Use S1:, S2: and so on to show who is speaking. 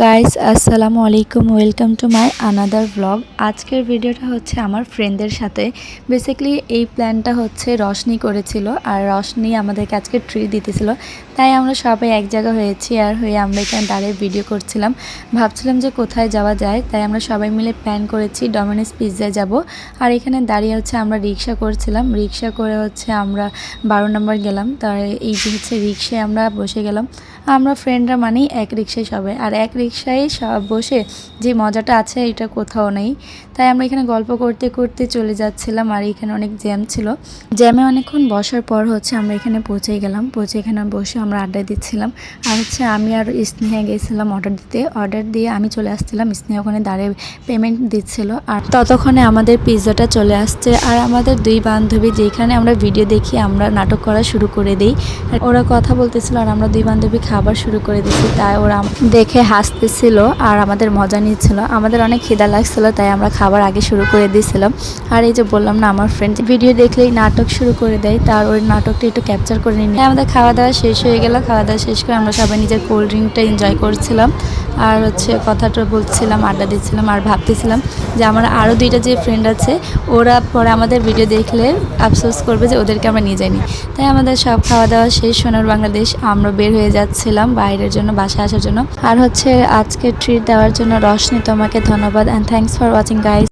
S1: Guys আসসালামু আলাইকুম, welcome to my another blog. আজকের ভিডিওটা হচ্ছে আমার ফ্রেন্ডদের সাথে। বেসিক্যালি এই প্ল্যানটা হচ্ছে রশনি করেছিল, আর রশনি আমাদেরকে আজকে ট্রিট দিতেছিল, তাই আমরা সবাই এক জায়গা হয়েছি। আর হয়ে আমরা এখানে দাঁড়িয়ে ভিডিও করছিলাম, ভাবছিলাম যে কোথায় যাওয়া যায়। তাই আমরা সবাই মিলে প্ল্যান করেছি ডমিনোস পিৎজায় যাব। আর এখানে দাঁড়িয়ে হচ্ছে আমরা রিক্সা করছিলাম, রিক্সা করে হচ্ছে আমরা 12 নম্বর গেলাম। তার এই যে হচ্ছে রিক্সায় আমরা বসে গেলাম। আমরা ফ্রেন্ডরা মানেই এক রিক্সায় সবাই, আর এক রিক্সায় সব বসে যে মজাটা আছে এটা কোথাও নেই। তাই আমরা এখানে গল্প করতে করতে চলে যাচ্ছিলাম, আর এখানে অনেক জ্যাম ছিল। জ্যামে অনেকক্ষণ বসার পর হচ্ছে আমরা এখানে পৌঁছে গেলাম। পৌঁছে এখানে বসে আমরা আড্ডা দিচ্ছিলাম। আর হচ্ছে আমি আর স্নেহা গেছিলাম অর্ডার দিতে। অর্ডার দিয়ে আমি চলে আসছিলাম, স্নেহা ওখানে দাঁড়িয়ে পেমেন্ট দিচ্ছিল। আর ততক্ষণে আমাদের পিৎজাটা চলে আসছে। আর আমাদের দুই বান্ধবী, যেখানে আমরা ভিডিও দেখি আমরা নাটক করা শুরু করে দিই। ওরা কথা বলতেছিল আর আমরা দুই বান্ধবী খাবার শুরু করে দিচ্ছি। তাই ওরা দেখে হাসতেছিল আর আমাদের মজা নিচ্ছিল। আমাদের অনেক খিদা লাগছিল, তাই আমরা খাবার আগে শুরু করে দিয়েছিলাম। আর এই যে বললাম না, আমার ফ্রেন্ড ভিডিও দেখলেই নাটক শুরু করে দেয়, তার ওই নাটকটা একটু ক্যাপচার করে নিই। আমাদের খাওয়া দাওয়া শেষ হয়ে গেল। খাওয়া দাওয়া শেষ করে আমরা সবাই নিজের কোল্ড ড্রিঙ্কটা এনজয় করছিলাম, আর হচ্ছে কথাটা বলছিলাম, আড্ডা দিচ্ছিলাম। আর ভাবতেছিলাম যে আমার আরও দুইটা যে ফ্রেন্ড আছে, ওরা পরে আমাদের ভিডিও দেখলে আফসোস করবে যে ওদেরকে আমরা নিয়ে যাইনি। তাই আমাদের সব খাওয়া দাওয়া শেষ, সোনার বাংলাদেশ আমরা বের হয়ে যাচ্ছিলাম বাইরের জন্য, বাসায় আসার জন্য। আর হচ্ছে আজকে ট্রিট দেওয়ার জন্য রশনি, তোমাকে ধন্যবাদ, and thanks for watching guys.